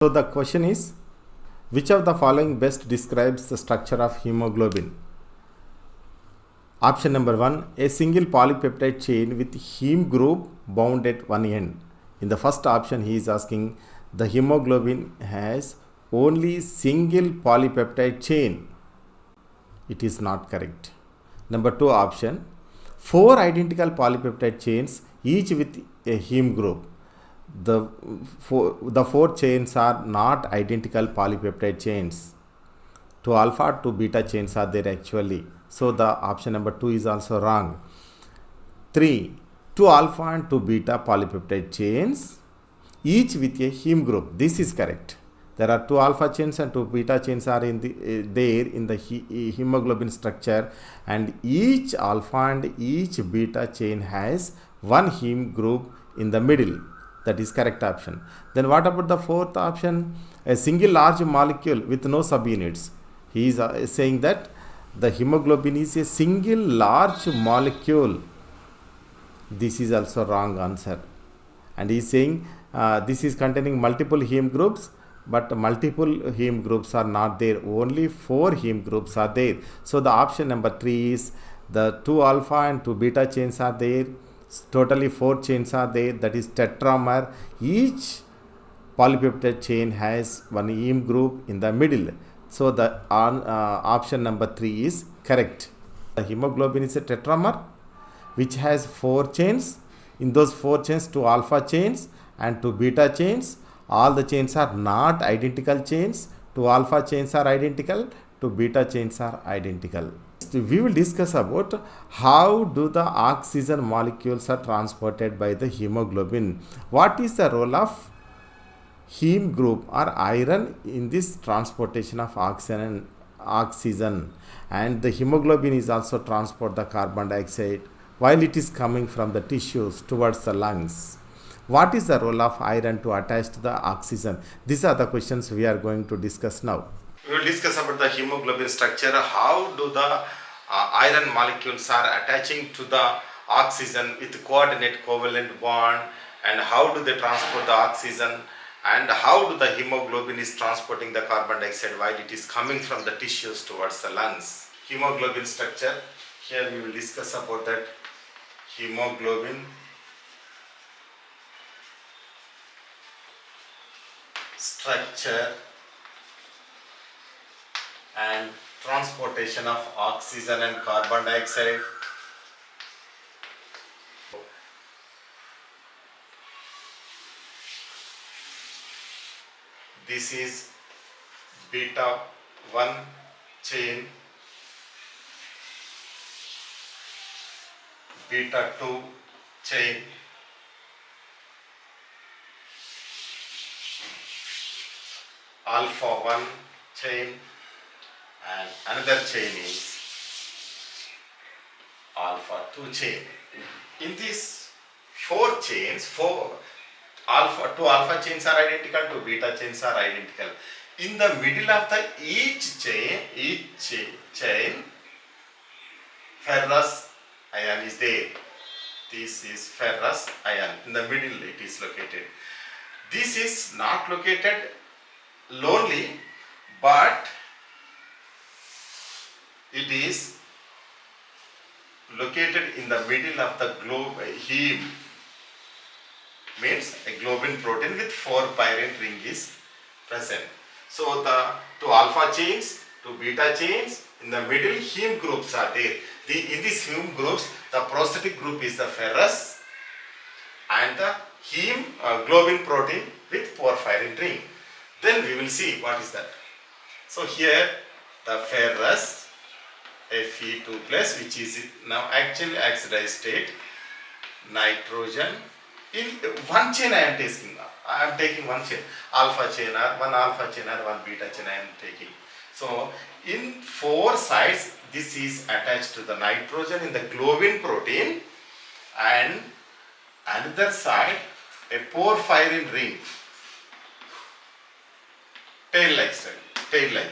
So the question is, which of the following best describes the structure of hemoglobin? Option number 1, a single polypeptide chain with heme group bound at one end. In the first option, he is asking the hemoglobin has only single polypeptide chain. It is not correct. Number 2 option, 4 identical polypeptide chains each with a heme group. The four chains are not identical polypeptide chains. 2 alpha, 2 beta chains are there actually. So the option number 2 is also wrong. 3, 2 alpha and 2 beta polypeptide chains each with a heme group. This is correct. There are 2 alpha chains and 2 beta chains are in the hemoglobin structure, and each alpha and each beta chain has one heme group in the middle. That is correct option. Then what about the fourth option? A single large molecule with no subunits. He is saying that the hemoglobin is a single large molecule. This is also wrong answer. And he is saying this is containing multiple heme groups, but multiple heme groups are not there. Only 4 heme groups are there. So the option number 3 is the 2 alpha and 2 beta chains are there. Totally 4 chains are there. That is tetramer. Each polypeptide chain has one heme group in the middle. So the option number 3 is correct. The hemoglobin is a tetramer which has 4 chains. In those 4 chains, 2 alpha chains and 2 beta chains. All the chains are not identical chains. 2 alpha chains are identical, 2 beta chains are identical. We will discuss about how do the oxygen molecules are transported by the hemoglobin. What is the role of heme group or iron in this transportation of oxygen? And the hemoglobin is also transport the carbon dioxide while it is coming from the tissues towards the lungs. What is the role of iron to attach to the oxygen? These are the questions we are going to discuss now. We will discuss about the hemoglobin structure. How do the iron molecules are attaching to the oxygen with coordinate covalent bond, and how do they transport the oxygen, and how do the hemoglobin is transporting the carbon dioxide while it is coming from the tissues towards the lungs. Hemoglobin structure. Here we will discuss about that hemoglobin structure and transportation of oxygen and carbon dioxide. This is beta 1 chain, beta 2 chain, alpha 1 chain, and another chain is alpha 2 chain. In these 4 chains, 2 alpha chains are identical, 2 beta chains are identical. In the middle of the each chain, ferrous ion is there. This is ferrous ion. In the middle it is located. This is not located lonely, but it is located in the middle of the heme. Means a globin protein with 4 pyrene ring is present. So the 2 alpha chains, 2 beta chains, in the middle heme groups are there. In these heme groups, the prosthetic group is the ferrous and the heme globin protein with porphyrin ring. Then we will see what is that. So here the ferrous Fe2 plus, which is now actually oxidized state, nitrogen. In one chain I am taking one chain, alpha chain or one alpha chain or one beta chain I am taking. So in 4 sides this is attached to the nitrogen in the globin protein, and another side a porphyrin ring, tail-like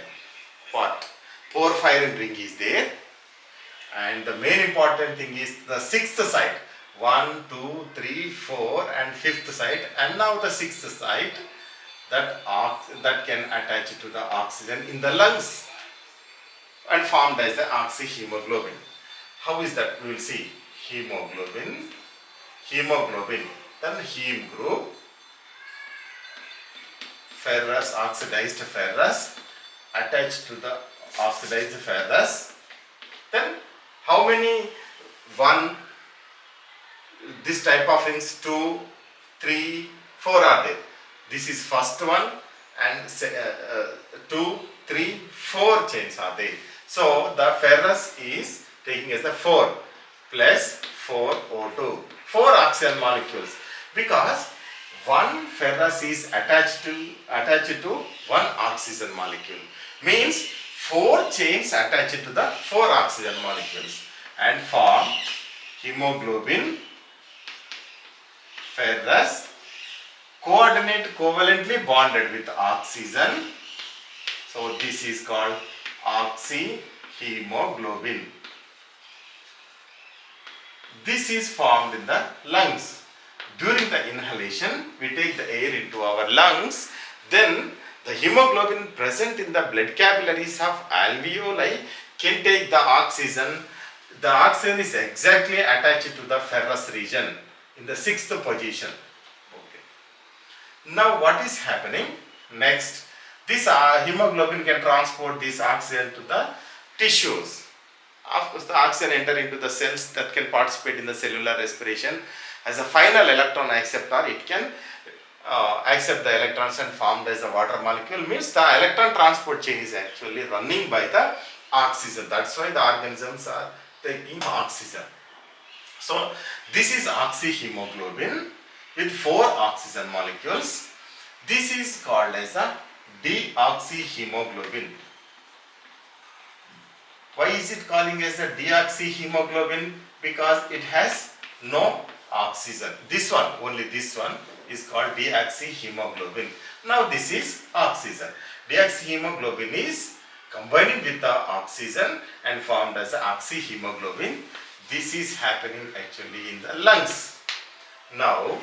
part. Porphyrin ring is there, and the main important thing is the 6th side. 1, 2, 3, 4 and 5th side, and now the 6th side. that can attach to the oxygen in the lungs and formed as the oxyhemoglobin. How is that? We will see. Hemoglobin, then heme group, ferrous, oxidized ferrous, attached to the oxidized ferrous. Then how many? One, this type of rings, 2, 3, 4 are there. This is first one, and 2, 3, 4 chains are there. So the ferrous is taking as the 4 plus 4 O2, 4 oxygen molecules, because one ferrous is attached to one oxygen molecule, means 4 chains attached to the 4 oxygen molecules and form hemoglobin, ferrous, covalently bonded with oxygen. So this is called oxyhemoglobin. This is formed in the lungs. During the inhalation, we take the air into our lungs. Then the hemoglobin present in the blood capillaries of alveoli can take the oxygen. The oxygen is exactly attached to the ferrous region in the 6th position. Okay. Now what is happening next? This hemoglobin can transport this oxygen to the tissues. Of course, the oxygen enter into the cells that can participate in the cellular respiration. As a final electron acceptor, it can accept the electrons and formed as a water molecule. Means the electron transport chain is actually running by the oxygen. That's why the organisms are taking oxygen. So this is oxyhemoglobin with 4 oxygen molecules. This is called as a deoxyhemoglobin. Why is it calling as a deoxyhemoglobin? Because it has no oxygen. This one, only this one is called deoxyhemoglobin. Now this is oxygen. Deoxyhemoglobin is combining with the oxygen and formed as oxyhemoglobin. This is happening actually in the lungs. Now,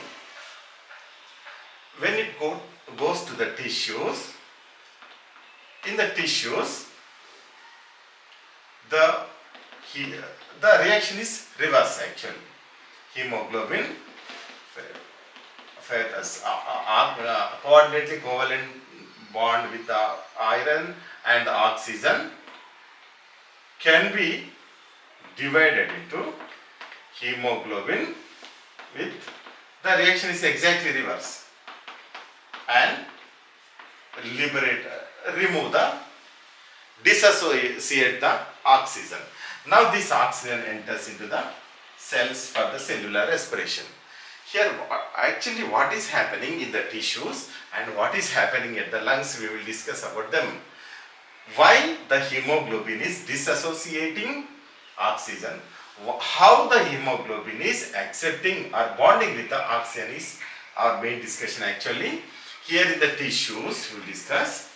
when it goes to the tissues, in the tissues, the reaction is reverse actually. Hemoglobin, ferrous, coordinately covalent bond with the iron and the oxygen can be divided into hemoglobin with the reaction is exactly reverse and remove the dissociate the oxygen. Now this oxygen enters into the cells for the cellular respiration. Here actually what is happening in the tissues and what is happening at the lungs, we will discuss about them. Why the hemoglobin is disassociating oxygen, how the hemoglobin is accepting or bonding with the oxygen is our main discussion actually. Here in the tissues we will discuss.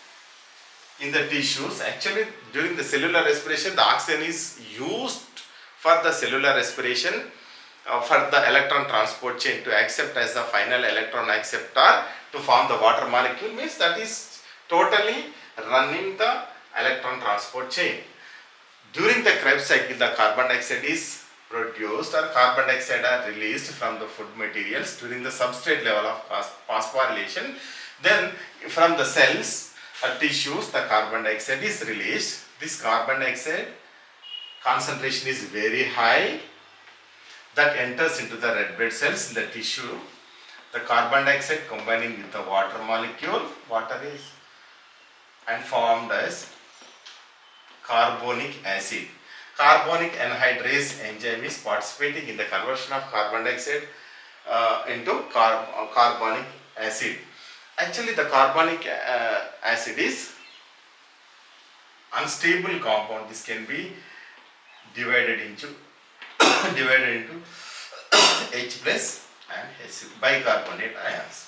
In the tissues, actually during the cellular respiration, the oxygen is used for the cellular respiration, for the electron transport chain to accept as the final electron acceptor to form the water molecule, means that is totally running the electron transport chain. During the Krebs cycle, the carbon dioxide is produced or carbon dioxide are released from the food materials during the substrate level of phosphorylation. Then from the cells or tissues, the carbon dioxide is released. This carbon dioxide concentration is very high, that enters into the red blood cells in the tissue. The carbon dioxide combining with the water molecule, water is and formed as carbonic acid. Carbonic anhydrase enzyme is participating in the conversion of carbon dioxide into carbonic acid. Actually, the carbonic acid is unstable compound. This can be divided into H plus and bicarbonate ions.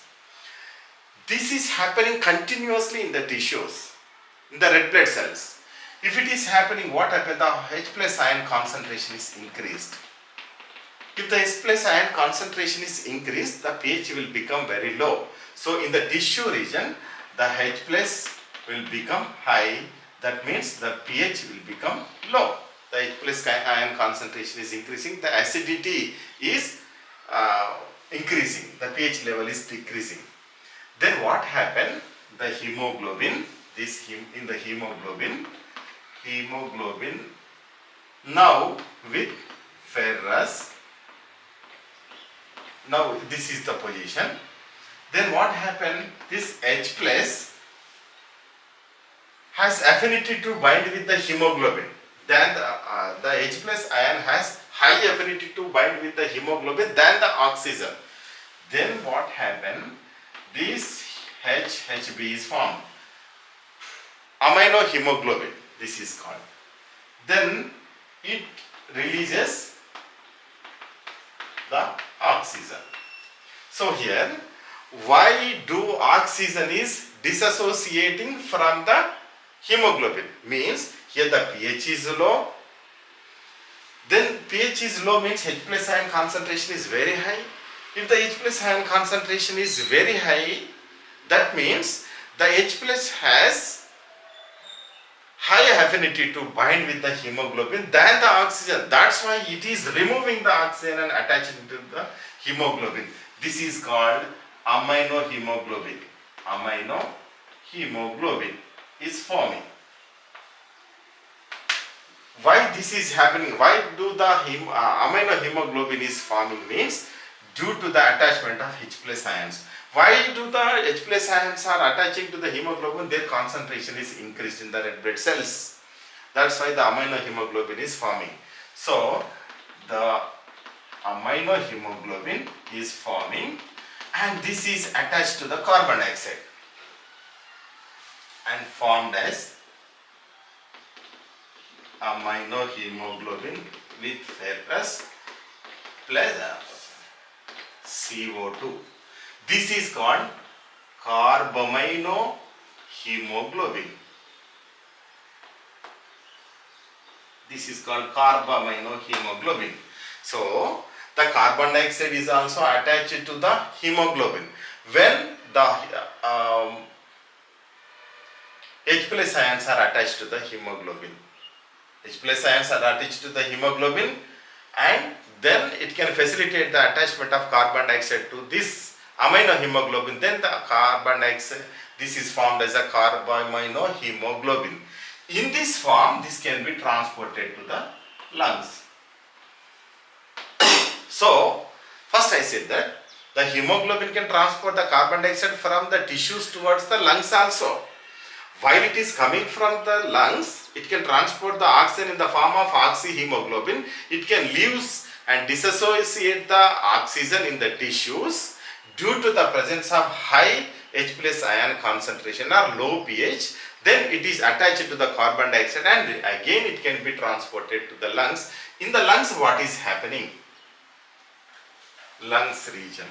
This is happening continuously in the tissues, in the red blood cells. If it is happening, what happens? The H plus ion concentration is increased. If the H plus ion concentration is increased, the pH will become very low. So in the tissue region, the H plus will become high. That means the pH will become low. The H plus ion concentration is increasing. The acidity is increasing. The pH level is decreasing. Then what happened? The hemoglobin, in the hemoglobin now with ferrous. Now this is the position. Then what happened? This H plus has affinity to bind with the hemoglobin. Then the H plus ion has high affinity to bind with the hemoglobin than the oxygen. Then what happened? This HB is formed. Amino hemoglobin, this is called. Then it releases the oxygen. So here, why do oxygen is disassociating from the hemoglobin? Means here the pH is low. Then pH is low means H plus ion concentration is very high. If the H plus ion concentration is very high, that means the H plus has high affinity to bind with the hemoglobin than the oxygen. That's why it is removing the oxygen and attaching to the hemoglobin. This is called amino hemoglobin. Amino hemoglobin is forming. Why this is happening? Why do the amino hemoglobin is forming? Means due to the attachment of H plus ions. Why do the H plus ions are attaching to the hemoglobin? Their concentration is increased in the red blood cells. That's why the amino hemoglobin is forming. So the amino hemoglobin is forming, and this is attached to the carbon dioxide and formed as amino hemoglobin with ferrous plus CO2. This is called carbamino hemoglobin. This is called carbamino hemoglobin. So the carbon dioxide is also attached to the hemoglobin. When the H plus ions are attached to the hemoglobin, H plus ions are attached to the hemoglobin, and then it can facilitate the attachment of carbon dioxide to this amino hemoglobin. Then the carbon dioxide, this is formed as a carbamino hemoglobin. In this form, this can be transported to the lungs. So first I said that the hemoglobin can transport the carbon dioxide from the tissues towards the lungs also. While it is coming from the lungs, it can transport the oxygen in the form of oxyhemoglobin. It can leave and disassociate the oxygen in the tissues due to the presence of high H plus ion concentration or low pH. Then it is attached to the carbon dioxide, and again it can be transported to the lungs. In the lungs, what is happening? Lungs region.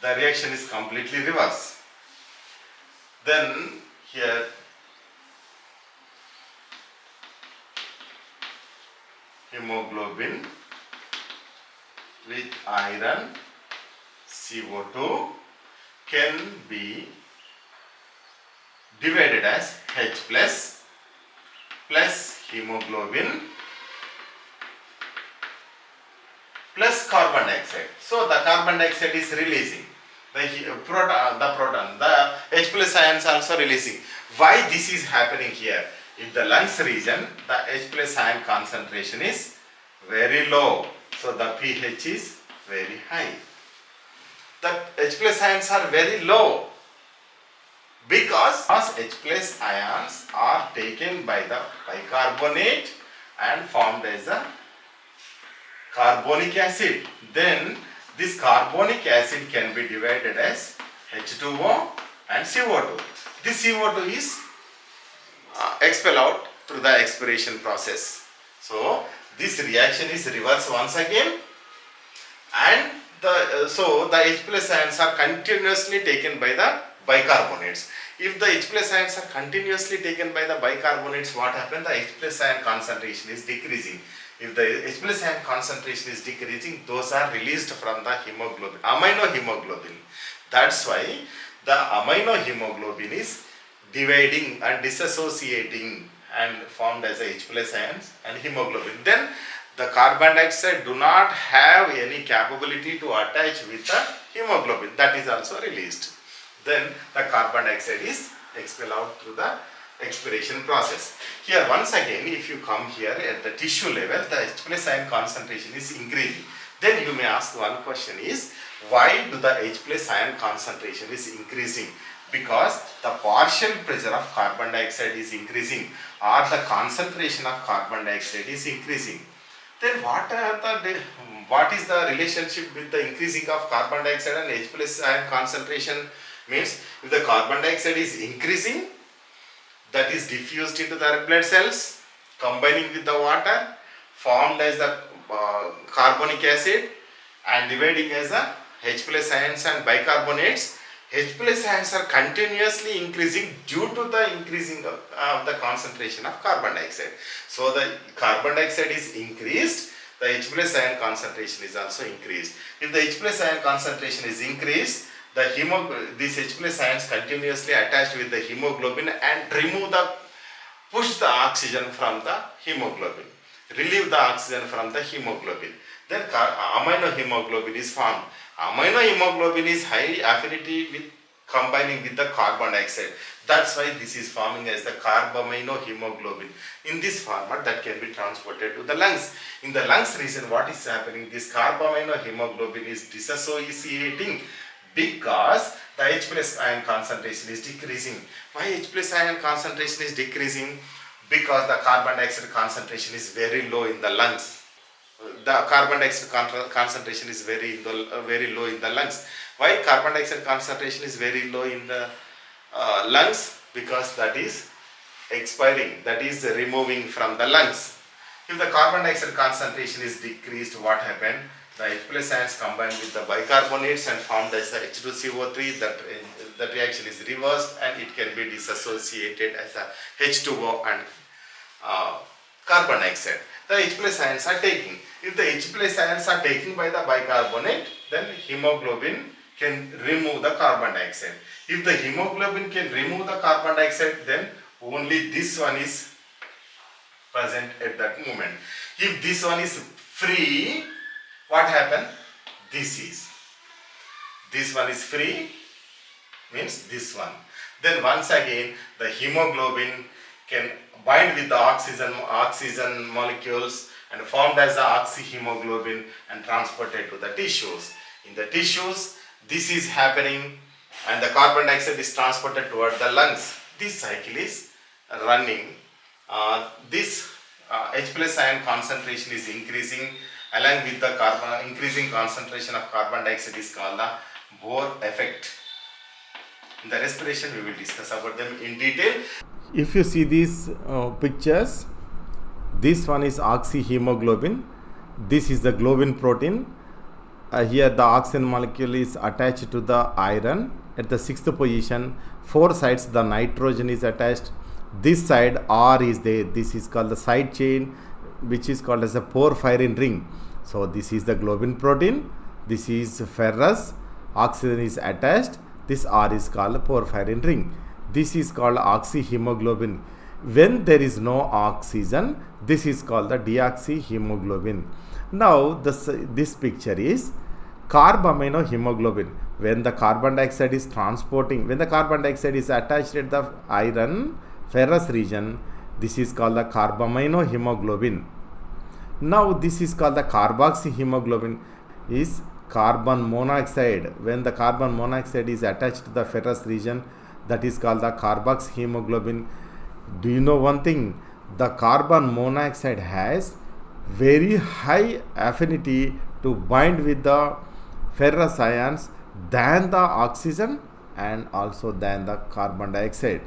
The reaction is completely reverse. Then here hemoglobin with iron CO2 can be divided as H plus hemoglobin plus carbon dioxide. So the carbon dioxide is releasing. The H plus ions also releasing. Why this is happening here? In the lungs region, the H plus ion concentration is very low. So the pH is very high. The H plus ions are very low because H plus ions are taken by the bicarbonate and formed as a carbonic acid. Then this carbonic acid can be divided as H2O and CO2. This CO2 is expelled out through the expiration process. So this reaction is reversed once again, and so the H plus ions are continuously taken by the bicarbonates. If the H plus ions are continuously taken by the bicarbonates, what happens? The H plus ion concentration is decreasing. If the H+ ion concentration is decreasing, those are released from the hemoglobin, amino hemoglobin. That's why the amino hemoglobin is dividing and disassociating and formed as a H+ ions and hemoglobin. Then the carbon dioxide do not have any capability to attach with the hemoglobin, that is also released. Then the carbon dioxide is expelled out through the expiration process. Here once again, if you come here at the tissue level, the H+ ion concentration is increasing. Then you may ask one question is, why do the H+ ion concentration is increasing? Because the partial pressure of carbon dioxide is increasing, or the concentration of carbon dioxide is increasing. Then what is the relationship with the increasing of carbon dioxide and H+ ion concentration? Means if the carbon dioxide is increasing, that is diffused into the red blood cells, combining with the water, formed as the carbonic acid and dividing as the H+ ions and bicarbonates. H+ ions are continuously increasing due to the increasing of the concentration of carbon dioxide. So the carbon dioxide is increased, the H+ ion concentration is also increased. If the H+ ion concentration is increased, these H+ ions continuously attached with the hemoglobin and push the oxygen from the hemoglobin, relieve the oxygen from the hemoglobin. Then amino hemoglobin is formed. Amino hemoglobin is high affinity with combining with the carbon dioxide. That's why this is forming as the carbamino hemoglobin. In this format, that can be transported to the lungs. In the lungs region, what is happening? This carbamino hemoglobin is disassociating because the H+ ion concentration is decreasing. Why H+ ion concentration is decreasing? Because the carbon dioxide concentration is very low in the lungs. The carbon dioxide concentration is very low in the lungs. Why carbon dioxide concentration is very low in the lungs? Because that is expiring, that is removing from the lungs. If the carbon dioxide concentration is decreased, what happened? The H+ ions combined with the bicarbonates and formed as the H2CO3. That reaction is reversed and it can be disassociated as a H2O and carbon dioxide. The H+ ions are taking. If the H+ ions are taken by the bicarbonate, then hemoglobin can remove the carbon dioxide. If the hemoglobin can remove the carbon dioxide, then only this one is present at that moment. If this one is free, what happens? This one is free, means this one. Then once again, the hemoglobin can bind with the oxygen molecules and formed as the oxyhemoglobin and transported to the tissues. In the tissues, this is happening and the carbon dioxide is transported toward the lungs. This cycle is running. This H+ ion concentration is increasing along with the increasing concentration of carbon dioxide is called the Bohr effect. In the respiration, we will discuss about them in detail. If you see these pictures, this one is oxyhemoglobin, this is the globin protein. Here the oxygen molecule is attached to the iron at the 6th position. 4 sides the nitrogen is attached. This side R is there. This is called the side chain, which is called as a porphyrin ring. So this is the globin protein. This is ferrous. Oxygen is attached. This R is called the porphyrin ring. This is called oxyhemoglobin. When there is no oxygen, this is called the deoxyhemoglobin. Now this picture is carbamino hemoglobin. When the carbon dioxide is when the carbon dioxide is attached at the iron ferrous region, this is called the carbamino hemoglobin. Now this is called the carboxyhemoglobin, is carbon monoxide. When the carbon monoxide is attached to the ferrous region, that is called the carboxyhemoglobin. Do you know one thing? The carbon monoxide has very high affinity to bind with the ferrous ions than the oxygen and also than the carbon dioxide.